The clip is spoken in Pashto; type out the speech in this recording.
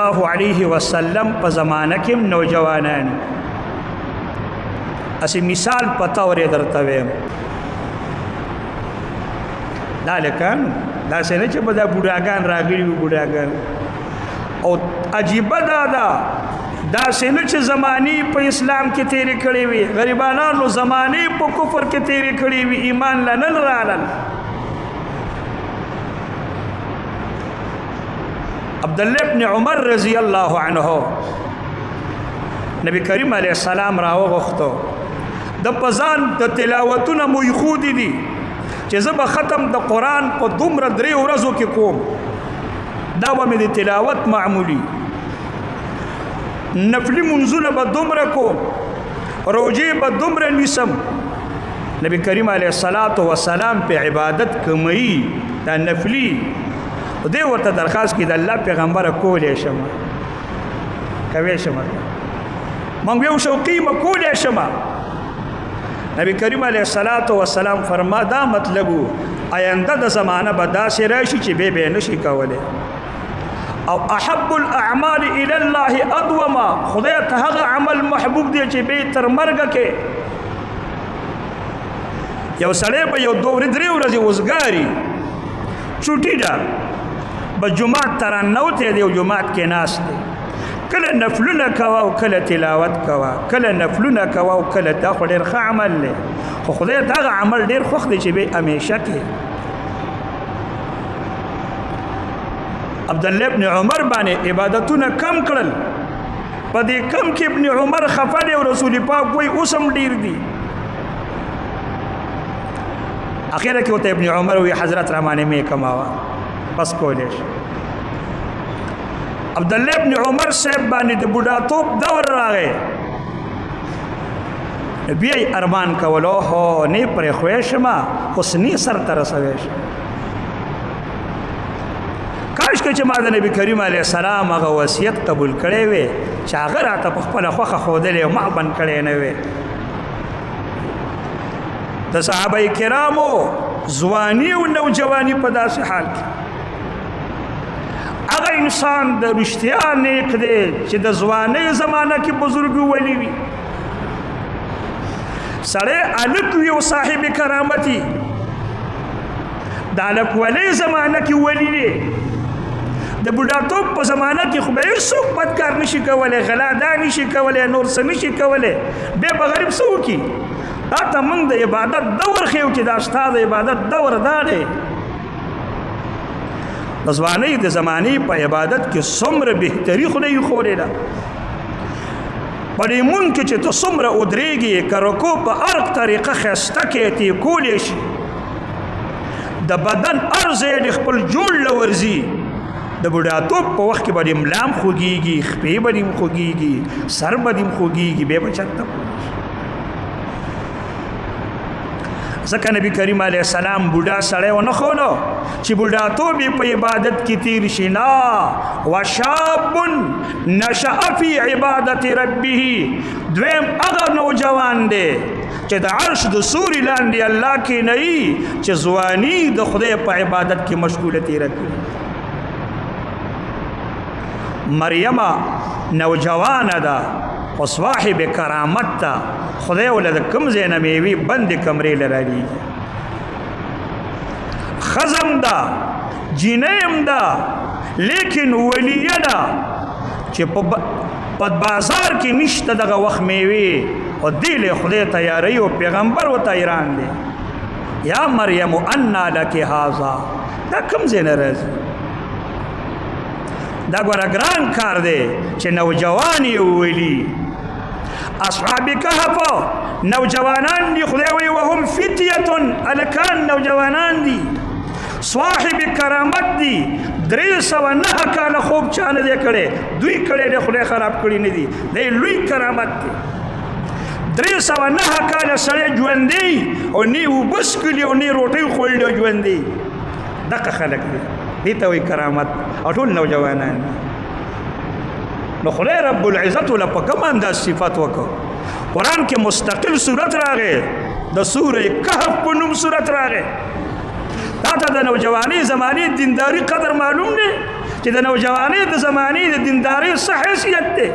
الله علیه وسلم په زمانه کې نوجوانان اسی مثال پتا ورې درته ویم دا لکان دا څنګه چې بدا بوډاګان راغلي بوډاګان او عجیب دا څنګه چې زمانی په اسلام کې تیرې کړې وي غریبانو زمانی په کفر کې تیرې کړې وي ایمان لنن رالل عبدالله ابن عمر رضی الله عنه نبی کریم علیہ السلام راوغختو د پزان د تلاوتونه مو خودي دي چې زه به ختم د قران په دومره درې ورځو کې کوم دا به مې د تلاوت معمولی نفلی منزونه به دومره کوم روجې به دومره نیسم نبی کریم علیہ السلام په عبادت کمی دا نفلی دې ورته درخواست کې د الله پیغمبر کولې شم کوي شم مونږ یو شوقي مکولې شم نبی کریم علیه السلام فرما دا مطلب آینده د زمانه به داسې راشي چې به نشي کولی او احب الاعمال الى الله ادوما خدای ته هغه عمل محبوب دی چې به تر مرګ کې یو سړی به یو دوه درې ورځې وزګاري چوټي ده بجماعت ترانوته دی جماعت کې ناس دی کله نفلونه کوا او کله تلاوت کوا کله نفلونه کوا او کله دا خو ډېر ښه عمل دی خو خدای دا عمل ډېر خوښ دی چې به همیشه کې عبدالله ابن عمر باندې عبادتونه کم کړل په دې کم کې ابن عمر خفه دی او رسول پاک وایي اوسم ډېر دي اخیره کې ورته ابن عمر وایي حضرت رحمانه مې کماوه بس کولیش عبدالله ابن عمر صاحب باندې د بوډاتوب دور راغی بیا یې ارمان کولو هو نه پرې خوی شمه اوس نه سرته رسوی شم کاشکې چې ما د نبي کریم علیه السلام هغه وصیت قبول کړی وی چې هغه راته په خپله خوښه ښودلی او ما بند کړی نه وی د صحابه کرامو ځواني او نوجواني په داسې حال کې هغه انسان د رښتیا نیک دی چې د ځوانۍ زمانه کې بزرګ ولی وي سړی الک وي او صاحب کرامتي د الک ولی زمانه کې ولی دی د بوډاتوب په زمانه کې خو به هېڅوک بد کار نشي کولی غلا دا نشي کولی نور څه نشي کولی بیا به غریب څه وکړي دا ته موږ د عبادت دور ښیو چې دا ستا د عبادت دور دا دی د ځوانۍ د زمانې په عبادت کې څومره بهتري خدای ښودې ده په دې مونږ کې چې ته څومره ودرېږې که رکو په هر طریقه ښایسته کې تی کولی شي د بدن هر ځای د خپل جوړ له ورځي د بوډاتوب په وخت کې به دې ملا هم خوږېږي خپې به دې هم خوږېږي سر به دې هم خوږېږي بیا به چېرته ځکه نبی کریم علیه السلام بوډا سړی ونه ښودو چې بوډاتوب یې په عبادت کې تیر شي نه وشاب نشأ فی عبادت ربه دویم هغه نوجوان دی چې د عرش د سوري لاندې الله کې نه وي چې ځواني د خدای په عبادت کې مشغوله تیره کړي مریم نوجوانه ده او صاحب کرامت ده خدای ول د کم ځای نه میوي بندې کمرې له رالیږي ښځه هم ده جینۍ هم ده لیکن ولیه ده چې په بازار کې نشته دغه وخت میوې او دې له خدای تیاروي او پیغمبر ورته حیران دی یا مریم انا لک هذا دا کم ځای نه راځي دا ګوره ګران کار دی چې نوجوان یې وولي اصحاب کهف نوجوانان دي خدای وی وهم فتیه الکان نوجوانان دي صاحب کرامت دي 309 کاله خوب چانه دې کړي دوی کړي د خدای خراب کړي نه دي د لوی کرامت دي 309 کاله سړی ژوندې او نه وبس کړي او نه روټۍ خوړلې ژوندې دغه خلک دي دې ته وی کرامت او ټول نوجوانان نو خدای رب العزت له په کوم انداز صفات وکړو قرآن کې مستقل صورت راغی د سوره کهف په نوم صورت راغی دا ته د نوجوانۍ زمانې دینداري قدر معلوم دی چې د نوجوانۍ د زمانې د دیندارۍ څه حیثیت دی